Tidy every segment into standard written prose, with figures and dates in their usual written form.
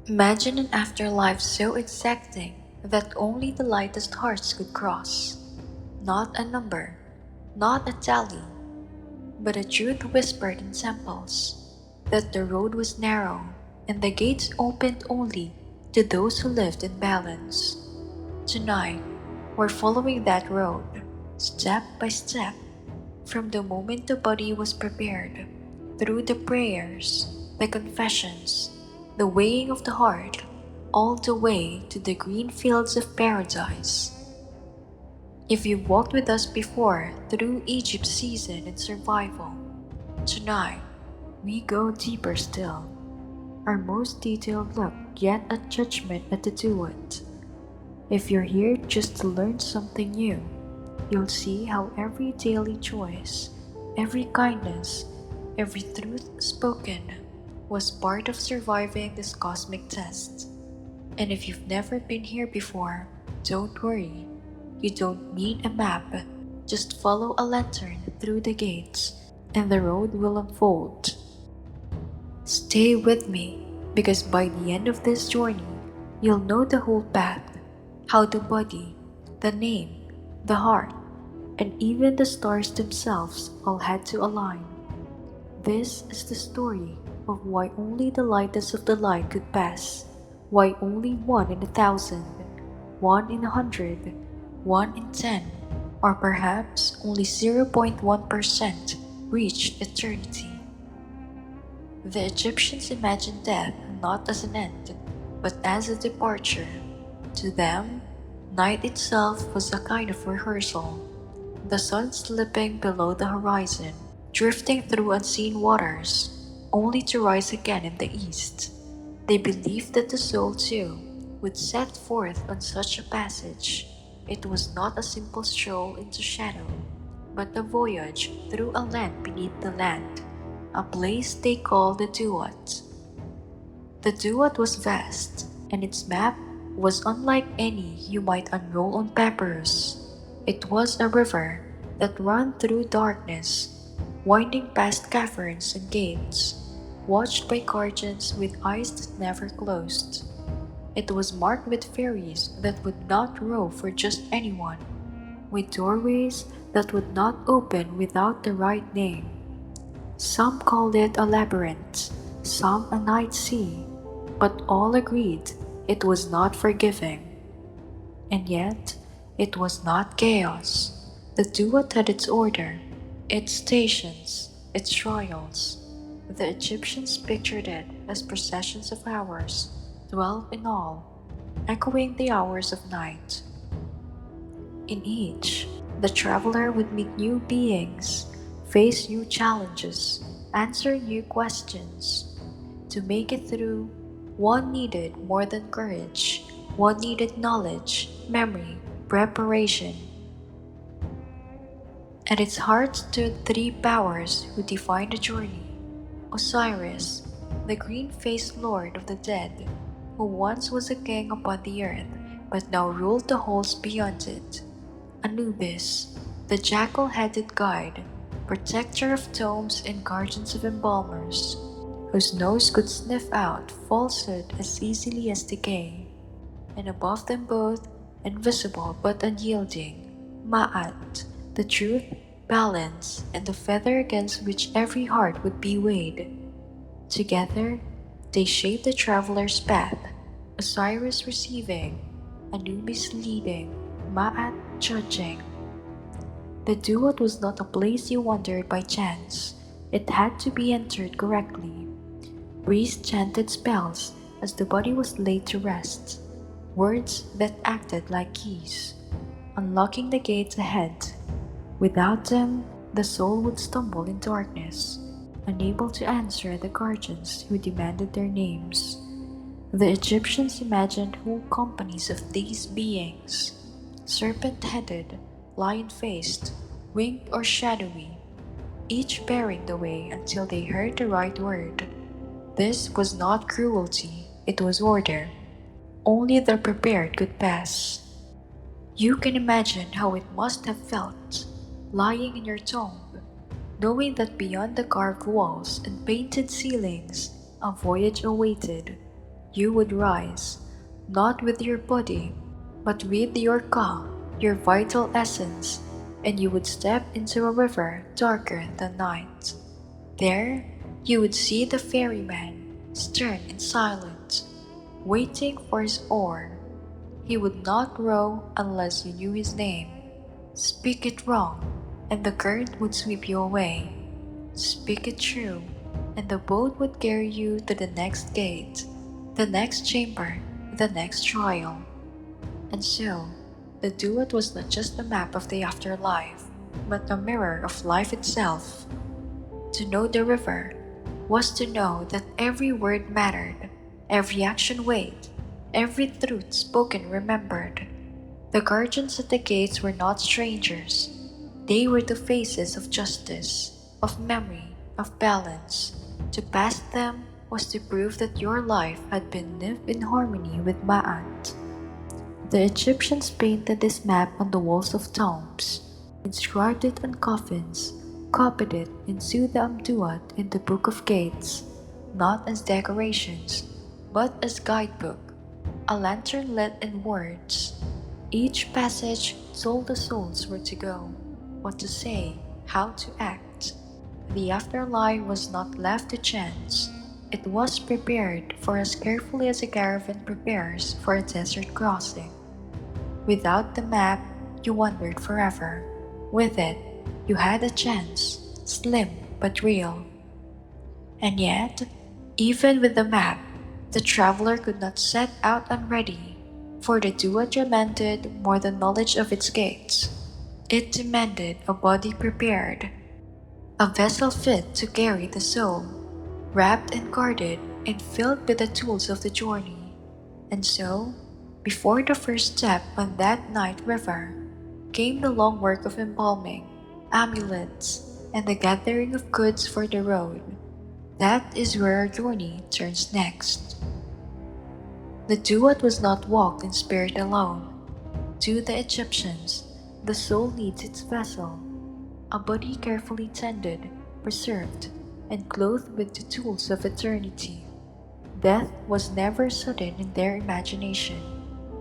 Imagine an afterlife so exacting that only the lightest hearts could cross. Not a number, not a tally, but a truth whispered in samples that the road was narrow and the gates opened only to those who lived in balance. Tonight, we're following that road, step by step, from the moment the body was prepared, through the prayers, the confessions, the weighing of the heart, all the way to the green fields of paradise. If you've walked with us before through Egypt's season and survival, tonight we go deeper still. Our most detailed look yet a judgment at the Duat. If you're here just to learn something new, you'll see how every daily choice, every kindness, every truth spoken was part of surviving this cosmic test. And if you've never been here before, don't worry. You don't need a map. Just follow a lantern through the gates, and the road will unfold. Stay with me, because by the end of this journey, you'll know the whole path, how the body, the name, the heart, and even the stars themselves all had to align. This is the story of why only the lightest of the light could pass, why only 1 in 1,000, 1 in 100, 1 in 10, or perhaps only 0.1% reached eternity. The Egyptians imagined death not as an end, but as a departure. To them, night itself was a kind of rehearsal, the sun slipping below the horizon, drifting through unseen waters, only to rise again in the east. They believed that the soul, too, would set forth on such a passage. It was not a simple stroll into shadow, but a voyage through a land beneath the land, a place they called the Duat. The Duat was vast, and its map was unlike any you might unroll on papyrus. It was a river that ran through darkness, winding past caverns and gates, watched by guardians with eyes that never closed. It was marked with fairies that would not row for just anyone, with doorways that would not open without the right name. Some called it a labyrinth, some a night sea, but all agreed it was not forgiving. And yet, it was not chaos. The duat had its order, its stations, its trials. The Egyptians pictured it as processions of hours, 12 in all, echoing the hours of night. In each, the traveler would meet new beings, face new challenges, answer new questions. To make it through, one needed more than courage. One needed knowledge, memory, preparation. At its heart stood three powers who defined the journey. Osiris, the green-faced lord of the dead, who once was a king upon the earth, but now ruled the halls beyond it. Anubis, the jackal-headed guide, protector of tombs and guardians of embalmers, whose nose could sniff out falsehood as easily as decay. And above them both, invisible but unyielding, Ma'at, the truth, balance, and the feather against which every heart would be weighed. Together, they shaped the traveler's path, Osiris receiving, Anubis leading, Ma'at judging. The duat was not a place you wandered by chance. It had to be entered correctly. Priests chanted spells as the body was laid to rest, words that acted like keys, unlocking the gates ahead. Without them, the soul would stumble in darkness, unable to answer the guardians who demanded their names. The Egyptians imagined whole companies of these beings, serpent-headed, lion-faced, winged or shadowy, each bearing the way until they heard the right word. This was not cruelty, it was order. Only the prepared could pass. You can imagine how it must have felt, lying in your tomb, knowing that beyond the carved walls and painted ceilings, a voyage awaited. You would rise, not with your body, but with your ka, your vital essence, and you would step into a river darker than night. There, you would see the ferryman, stern and silent, waiting for his oar. He would not row unless you knew his name. Speak it wrong, and the current would sweep you away. Speak it true, and the boat would carry you to the next gate, the next chamber, the next trial. And so, the duet was not just a map of the afterlife, but a mirror of life itself. To know the river was to know that every word mattered, every action weighed, every truth spoken remembered. The guardians at the gates were not strangers. They were the faces of justice, of memory, of balance. To pass them was to prove that your life had been lived in harmony with Ma'at. The Egyptians painted this map on the walls of tombs, inscribed it on coffins, copied it into the Duat in the Book of Gates, not as decorations, but as guidebook, a lantern lit in words. Each passage told the souls where to go, what to say, how to act. The afterlife was not left to chance. It was prepared for as carefully as a caravan prepares for a desert crossing. Without the map, you wandered forever. With it, you had a chance, slim but real. And yet, even with the map, the traveler could not set out unready, for the Dua demanded more than knowledge of its gates. It demanded a body prepared, a vessel fit to carry the soul, wrapped and guarded and filled with the tools of the journey. And so, before the first step on that night river, came the long work of embalming, amulets, and the gathering of goods for the road. That is where our journey turns next. The duat was not walked in spirit alone. To the Egyptians, the soul needs its vessel, a body carefully tended, preserved, and clothed with the tools of eternity. Death was never sudden in their imagination.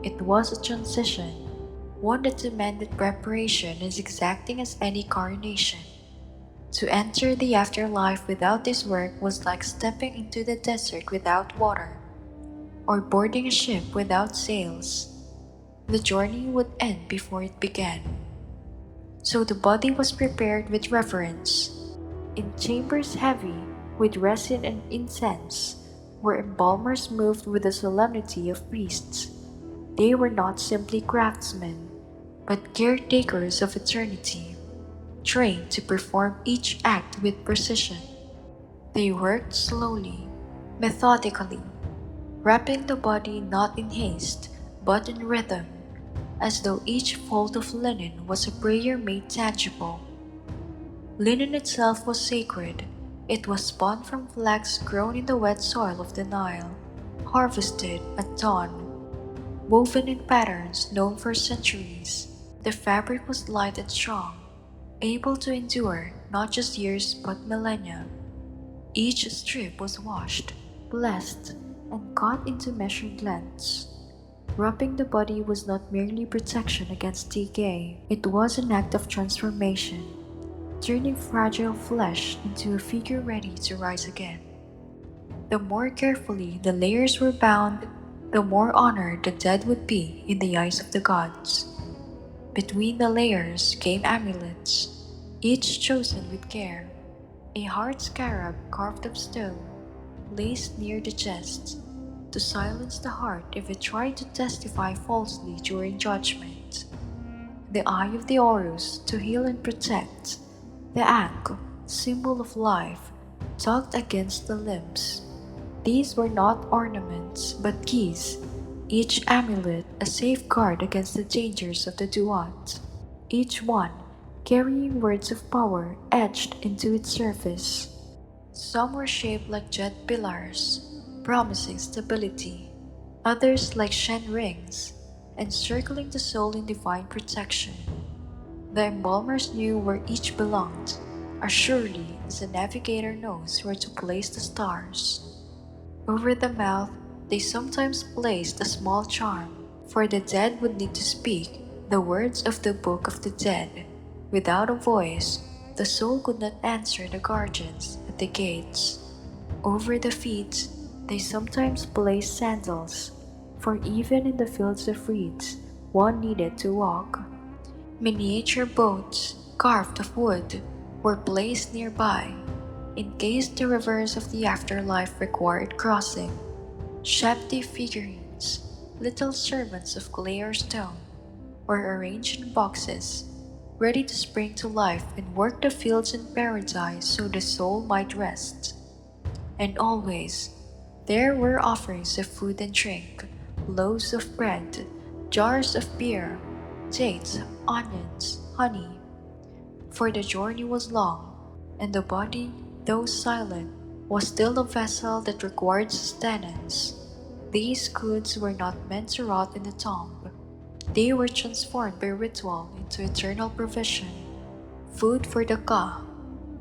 It was a transition, one that demanded preparation as exacting as any coronation. To enter the afterlife without this work was like stepping into the desert without water, or boarding a ship without sails. The journey would end before it began. So the body was prepared with reverence. In chambers heavy with resin and incense, where embalmers moved with the solemnity of priests, they were not simply craftsmen, but caretakers of eternity, trained to perform each act with precision. They worked slowly, methodically, wrapping the body not in haste, but in rhythm, as though each fold of linen was a prayer made tangible. Linen itself was sacred. It was spun from flax grown in the wet soil of the Nile, harvested at dawn, woven in patterns known for centuries. The fabric was light and strong, able to endure not just years but millennia. Each strip was washed, blessed, and cut into measured lengths. Wrapping the body was not merely protection against decay, it was an act of transformation, turning fragile flesh into a figure ready to rise again. The more carefully the layers were bound, the more honored the dead would be in the eyes of the gods. Between the layers came amulets, each chosen with care. A heart scarab carved of stone, placed near the chest, to silence the heart if it tried to testify falsely during judgment. The eye of the Horus to heal and protect. The ankh, symbol of life, tucked against the limbs. These were not ornaments, but keys, each amulet a safeguard against the dangers of the Duat, each one carrying words of power etched into its surface. Some were shaped like jet pillars, promising stability, others like Shen rings, encircling the soul in divine protection. The embalmers knew where each belonged, as surely as a navigator knows where to place the stars. Over the mouth, They sometimes placed a small charm, for the dead would need to speak the words of the Book of the Dead. Without a voice, the soul could not answer the guardians at the gates. Over the feet, they sometimes placed sandals, for even in the fields of reeds, one needed to walk. Miniature boats, carved of wood, were placed nearby, in case the rivers of the afterlife required crossing. Shapty figurines, little servants of clay or stone, were arranged in boxes, ready to spring to life and work the fields in paradise so the soul might rest. And always, there were offerings of food and drink, loaves of bread, jars of beer, dates, onions, honey. For the journey was long, and the body, though silent, was still a vessel that required sustenance. These goods were not meant to rot in the tomb. They were transformed by ritual into eternal provision, food for the ka,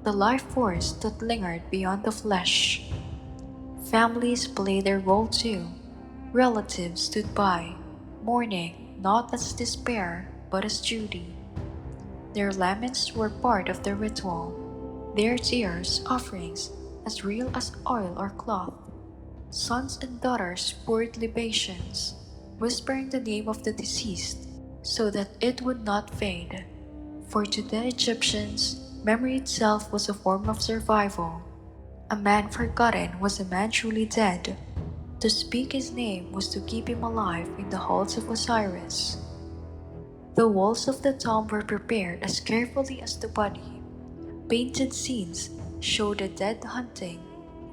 the life force that lingered beyond the flesh. Families played their role too. Relatives stood by, mourning not as despair but as duty. Their laments were part of the ritual, their tears offerings as real as oil or cloth. Sons and daughters poured libations, whispering the name of the deceased so that it would not fade. For to the Egyptians, memory itself was a form of survival. A man forgotten was a man truly dead. To speak his name was to keep him alive in the halls of Osiris. The walls of the tomb were prepared as carefully as the body. Painted scenes showed the dead hunting,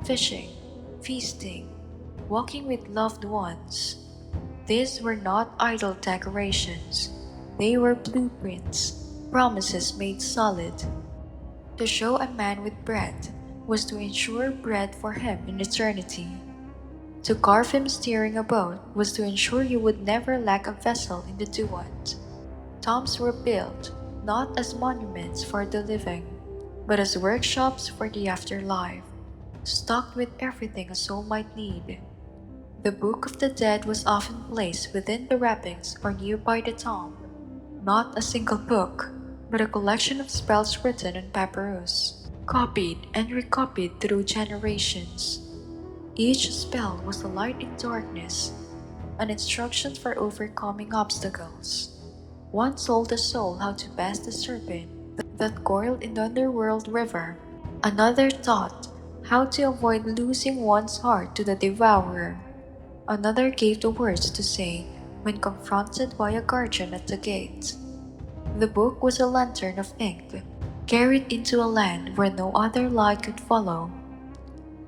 fishing, feasting, walking with loved ones. These were not idle decorations. They were blueprints, promises made solid. To show a man with bread was to ensure bread for him in eternity. To carve him steering a boat was to ensure he would never lack a vessel in the Duat. Tombs were built not as monuments for the living, but as workshops for the afterlife, stocked with everything a soul might need. The Book of the Dead was often placed within the wrappings or nearby the tomb, not a single book, but a collection of spells written on papyrus, copied and recopied through generations. Each spell was a light in darkness, an instruction for overcoming obstacles. One told the soul how to pass the serpent that coiled in the underworld river. Another taught how to avoid losing one's heart to the devourer. Another gave the words to say when confronted by a guardian at the gate. The book was a lantern of ink, carried into a land where no other light could follow.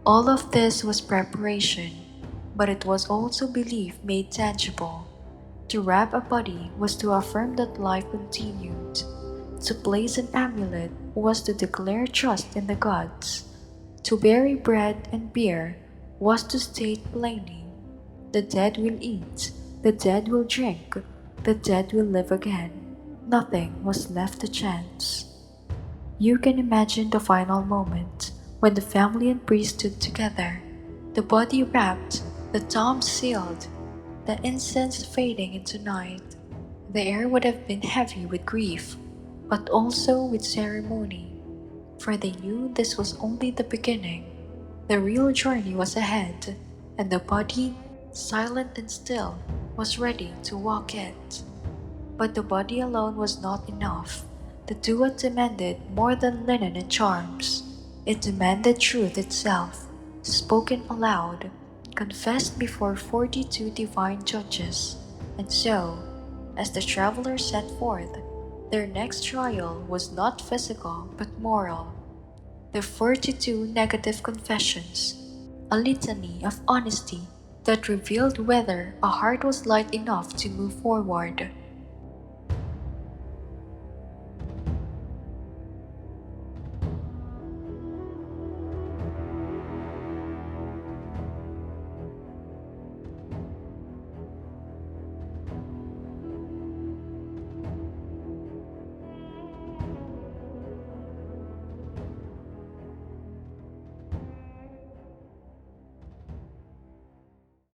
All of this was preparation, but it was also belief made tangible. To wrap a body was to affirm that life continued. To place an amulet was to declare trust in the gods. To bury bread and beer was to state plainly, the dead will eat, the dead will drink, the dead will live again. Nothing was left to chance. You can imagine the final moment when the family and priest stood together, the body wrapped, the tomb sealed, the incense fading into night. The air would have been heavy with grief, but also with ceremony, for they knew this was only the beginning. The real journey was ahead, and the body, silent and still, was ready to walk it. But the body alone was not enough. The duat demanded more than linen and charms. It demanded truth itself, spoken aloud, confessed before 42 divine judges. And so, as the travelers set forth, their next trial was not physical but moral. The 42 negative confessions, a litany of honesty that revealed whether a heart was light enough to move forward.